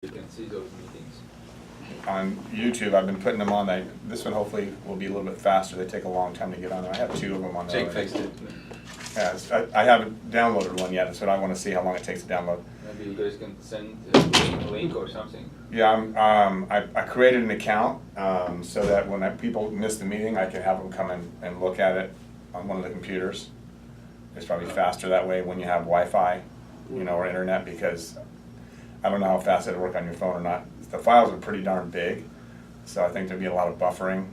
You can see those meetings. On YouTube, I've been putting them on. This one hopefully will be a little bit faster. They take a long time to get on there. I have 2 of them on there. Jake fixed it. Yeah, I haven't downloaded one yet. That's what I want to see how long it takes to download. Maybe you guys can send a link or something. Yeah, I created an account so that when people miss the meeting, I can have them come in and look at it on one of the computers. It's probably faster that way when you have Wi-Fi, or internet, because I don't know how fast it'll work on your phone or not. The files are pretty darn big, so I think there'll be a lot of buffering.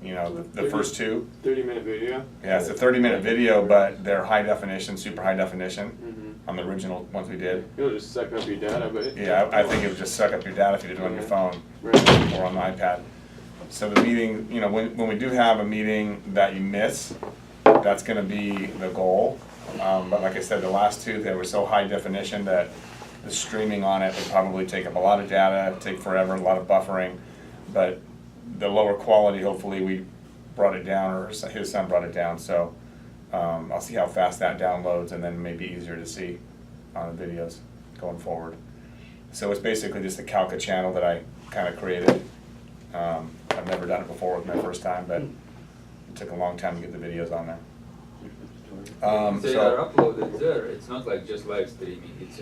The first 2. 30-minute video? Yeah, it's a 30-minute video, but they're high definition, super high definition on the original ones we did. It'll just suck up your data, but... Yeah, I think it would just suck up your data if you did it on your phone or on the iPad. So the meeting, when we do have a meeting that you miss, that's going to be the goal. But like I said, the last 2, they were so high definition that the streaming on it would probably take up a lot of data, take forever, a lot of buffering. But the lower quality, hopefully we brought it down, or his son brought it down. So I'll see how fast that downloads, and then maybe easier to see on the videos going forward. So it's basically just a Calca channel that I kind of created. I've never done it before. It was my first time, but it took a long time to get the videos on there. They are uploaded there. It's not like just live streaming. It's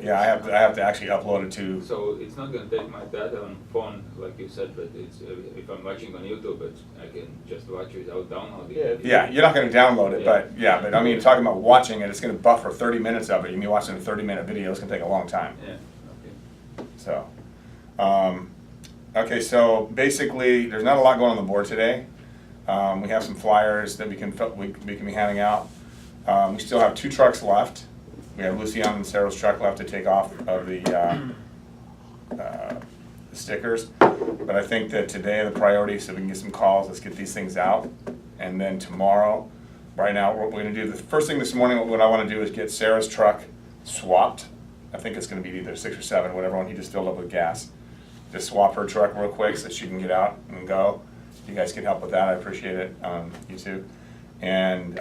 yeah, I have to actually upload it to. So it's not going to take my data on phone, like you said, but it's if I'm watching on YouTube, I can just watch it without downloading it. Yeah, you're not going to download it, but I mean, talking about watching it, it's going to buffer 30 minutes of it. You can be watching a 30-minute video. It's going to take a long time. Yeah. Okay. So, okay, so basically, there's not a lot going on the board today. We have some flyers that we can be handing out. We still have 2 trucks left. We have Luciano and Sarah's truck left to take off of the stickers. But I think that today the priority, so we can get some calls, let's get these things out. And then tomorrow, right now, what we're going to do, the first thing this morning, what I want to do is get Sarah's truck swapped. I think it's going to be either 6 or 7, whatever one he just filled up with gas. Just swap her truck real quick so she can get out and go. You guys can help with that. I appreciate it. You too. And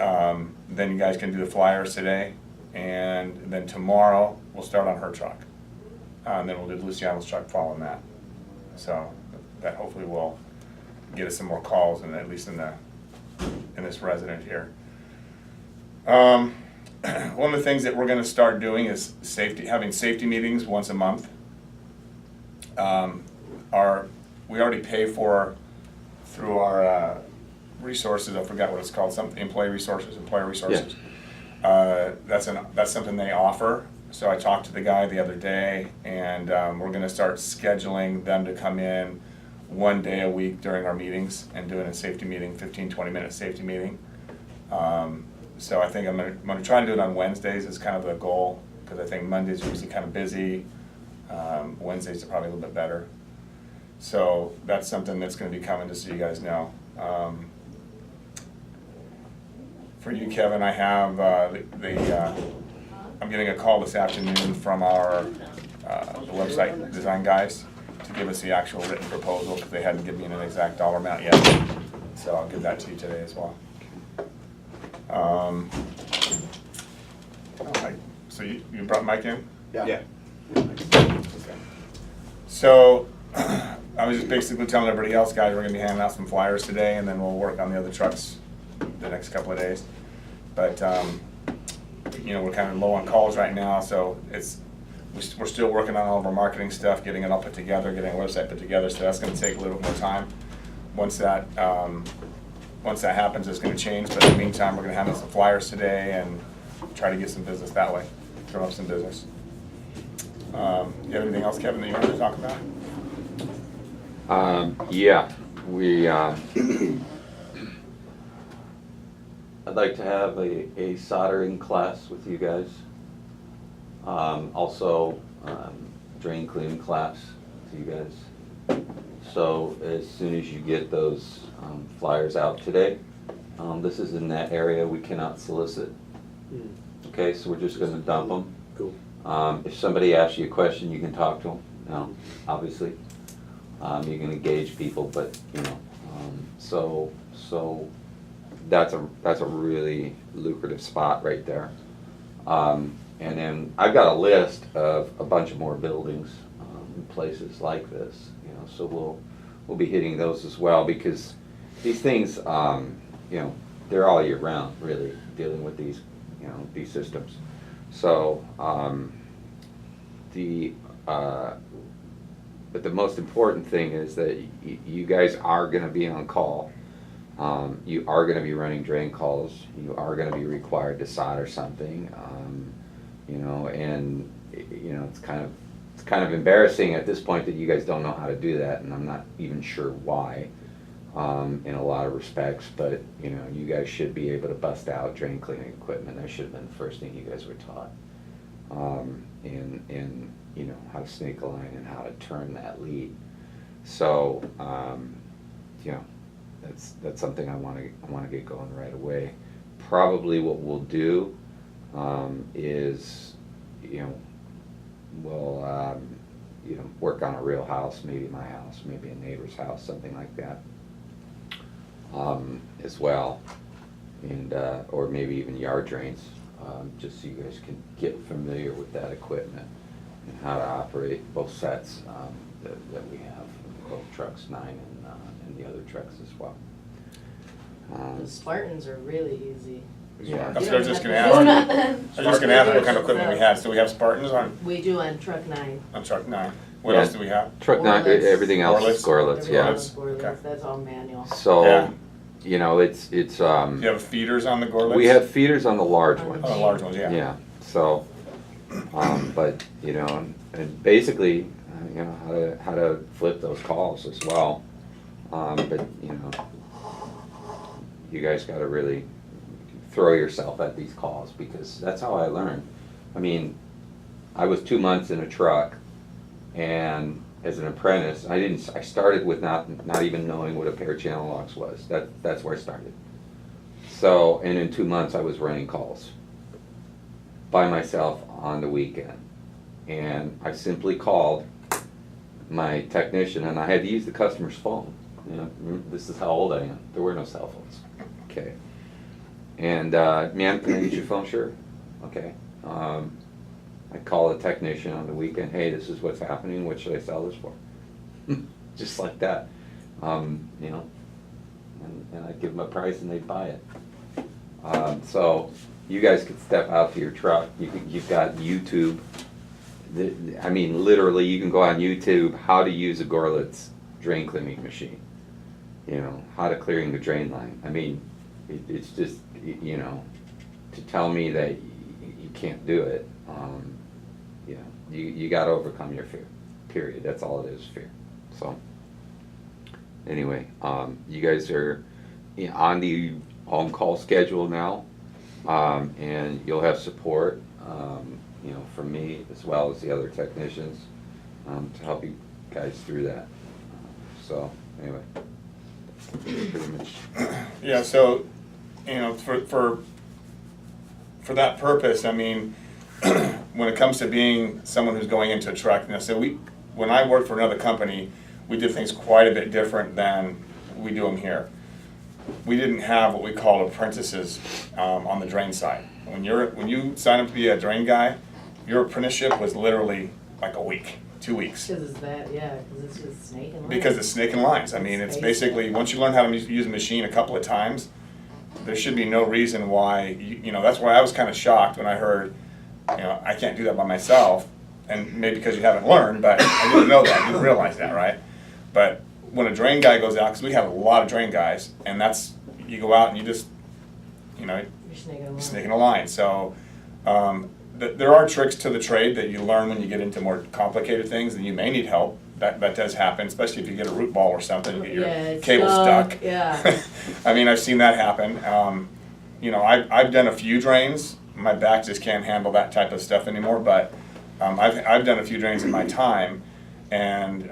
then you guys can do the flyers today. And then tomorrow we'll start on her truck. And then we'll do Luciano's truck following that. So that hopefully will get us some more calls, and at least in this resident here. One of the things that we're going to start doing is having safety meetings once a month. We already pay for through our resources. I forgot what it's called. Employer resources. Yeah. That's something they offer. So I talked to the guy the other day, and we're going to start scheduling them to come in 1 day a week during our meetings and doing a safety meeting, 15-20 minute safety meeting. So I think I'm going to try to do it on Wednesdays is kind of the goal, because I think Mondays are usually kind of busy. Wednesdays are probably a little bit better. So that's something that's going to be coming, just so you guys know. For you, Kevin, I have I'm getting a call this afternoon from the website design guys to give us the actual written proposal, because they hadn't given me an exact dollar amount yet. So I'll give that to you today as well. So you brought Mike in? Yeah. Okay. So I was just basically telling everybody else, guys, we're going to be handing out some flyers today, and then we'll work on the other trucks the next couple of days. But we're kind of low on calls right now, so we're still working on all of our marketing stuff, getting it all put together, getting our website put together. So that's going to take a little bit more time. Once that happens, it's going to change. But in the meantime, we're going to hand out some flyers today and try to get some business that way, drum up some business. You have anything else, Kevin, that you wanted to talk about? Yeah, I'd like to have a soldering class with you guys. Also, drain cleaning class with you guys. So as soon as you get those flyers out today, this is in that area we cannot solicit. Okay, so we're just going to dump them. Cool. If somebody asks you a question, you can talk to them. Obviously. You can engage people, but so that's a really lucrative spot right there. And then I've got a list of a bunch of more buildings in places like this, you know, so we'll be hitting those as well, because these things, you know, they're all year round, really, dealing with these, you know, these systems. So, but the most important thing is that you guys are gonna be on call. You are gonna be running drain calls, you are gonna be required to solder something, you know, and, you know, it's kind of embarrassing at this point that you guys don't know how to do that, and I'm not even sure why, in a lot of respects, but, you know, you guys should be able to bust out drain cleaning equipment. That should have been the first thing you guys were taught. And you know, how to snake a line and how to turn that lead. So, you know, that's something I wanna get going right away. Probably what we'll do, is, you know, we'll, you know, work on a real house, maybe my house, maybe a neighbor's house, something like that, as well. And, or maybe even yard drains, just so you guys can get familiar with that equipment and how to operate both sets, that we have, both trucks 9 and the other trucks as well. The Spartans are really easy. Yeah. That's You what I was don't just have gonna to do ask. nothing. I was just gonna ask what kind of equipment we have. So we have Spartans We do on truck 9. on truck 9. What Yeah. else do we have? Truck 9, Scorelets. everything else is scorelets, Everything yeah. else is scorelets. Okay. That's all manual. So, Yeah. you know, it's, Do you have feeders on the Gorlets? we have feeders on the large On the ones. Oh, the large ones, yeah. Yeah, so, but, you know, and basically, you know, how to flip those calls as well. But, you know, you guys gotta really throw yourself at these calls, because that's how I learned. I mean, I was 2 months in a truck, and as an apprentice, I started with not even knowing what a pair of channel locks was. That's where I started. So, and in 2 months, I was running calls by myself on the weekend. And I simply called my technician, and I had to use the customer's phone. You know, this is how old I am. There were no cell phones. Okay. And, man, can I use your phone? Sure. Okay. I call the technician on the weekend, hey, this is what's happening, what should I sell this for? Just like that. You know, and I'd give them a price and they'd buy it. So you guys could step out to your truck, you've got YouTube. I mean, literally, you can go on YouTube, how to use a Gorlitz drain cleaning machine. You know, how to clearing the drain line. I mean, it's just, you know, to tell me that you can't do it, you know, you gotta overcome your fear, period. That's all it is, fear. So, anyway, you guys are on the on-call schedule now, and you'll have support, you know, from me as well as the other technicians, to help you guys through that. So, anyway, pretty much. Yeah, so, you know, for that purpose, I mean, when it comes to being someone who's going into a truck, you know, so when I worked for another company, we did things quite a bit different than we do them here. We didn't have what we call apprentices on the drain side. When you sign up to be a drain guy, your apprenticeship was literally like a week, 2 weeks. Because it's that, yeah, because it's just snake and line. Because it's snake and lines. I mean, it's basically, once you learn how to use a machine a couple of times, there should be no reason why, you know, that's why I was kind of shocked when I heard, you know, I can't do that by myself, and maybe because you haven't learned, but I didn't know that, I didn't realize that, right? But when a drain guy goes out, because we have a lot of drain guys, and that's, you go out and you just, you know, You're snaking a line. snaking a line. So there are tricks to the trade that you learn when you get into more complicated things, and you may need help. That does happen, especially if you get a root ball or something, you get your Yeah, it's cable stuck. Yeah. I mean, I've seen that happen. You know, I've done a few drains. My back just can't handle that type of stuff anymore, but I've done a few drains in my time, and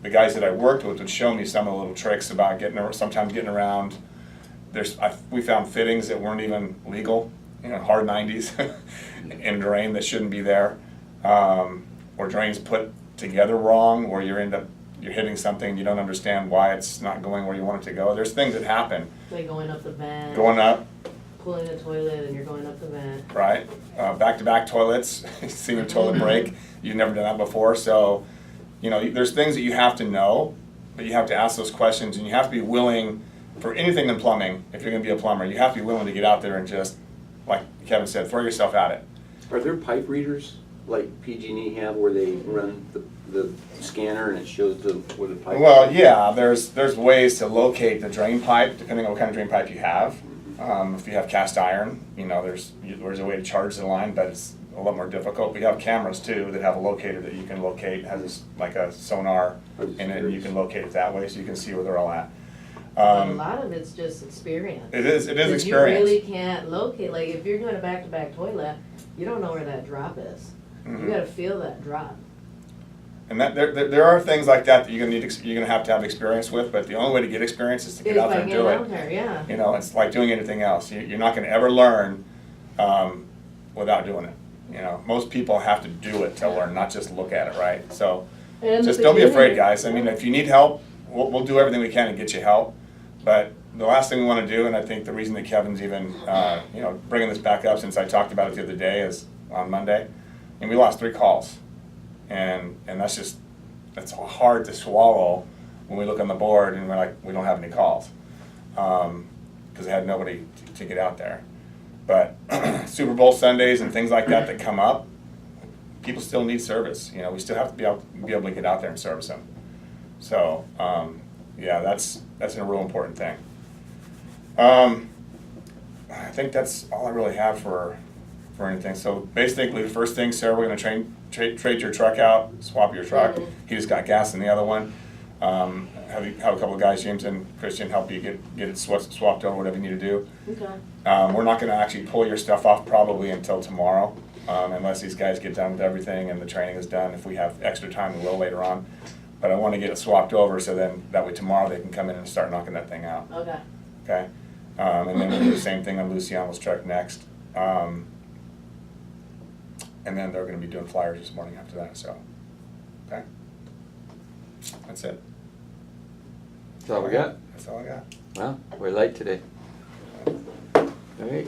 the guys that I worked with would show me some of the little tricks about sometimes getting around. We found fittings that weren't even legal, you know, hard 90s in drain that shouldn't be there, or drains put together wrong, where you're hitting something, you don't understand why it's not going where you want it to go. There's things that happen. Like going up the vent. Going up, pulling a toilet and you're going up the vent. right? Back-to-back toilets, seeing a toilet break, you've never done that before, so, you know, there's things that you have to know, but you have to ask those questions, and you have to be willing, for anything in plumbing, if you're gonna be a plumber, you have to be willing to get out there and just, like Kevin said, throw yourself at it. Are there pipe readers like PG&E have where they run the scanner and it shows where the pipe? Well, yeah, there's ways to locate the drain pipe, depending on what kind of drain pipe you have. If you have cast iron, you know, there's a way to charge the line, but it's a lot more difficult. We have cameras too that have a locator that you can locate, has like a sonar in it, and you can locate it that way, so you can see where they're all at. But a lot of it's just experience. It is 'Cause experience. you really can't locate, like if you're doing a back-to-back toilet, you don't know where that drop is. Mhm. You gotta feel that drop. And that there are things like that you're gonna have to have experience with, but the only way to get experience is to get Is out by there and getting do out it. there, yeah. You know, it's like doing anything else. You're not gonna ever learn without doing it. You know, most people have to do it to learn, not just look at it, right? So And in the just don't be afraid, beginning- guys. I mean, if you need help, we'll do everything we can to get you help. But the last thing we want to do, and I think the reason that Kevin's even, you know, bringing this back up since I talked about it the other day is on Monday, and we lost 3 calls. And that's hard to swallow when we look on the board and we're like, we don't have any calls. Because I had nobody to get out there. But Super Bowl Sundays and things like that come up, people still need service. You know, we still have to be able to get out there and service them. So, yeah, that's a real important thing. I think that's all I really have for anything. So basically, the first thing, Sarah, we're gonna trade your truck out, swap your truck. Mhm. He just got gas in the other one. Have a couple of guys, James and Christian, help you get it swapped over, whatever you need to do. Okay. We're not gonna actually pull your stuff off probably until tomorrow, unless these guys get done with everything and the training is done. If we have extra time, we will later on. But I wanna get it swapped over so then that way tomorrow they can come in and start knocking that thing out, Okay. okay? And then we'll do the same thing on Luciano's truck next. And then they're gonna be doing flyers this morning after that, so, okay? That's it. That's all we got. That's all I got. Well, we're late today. All right,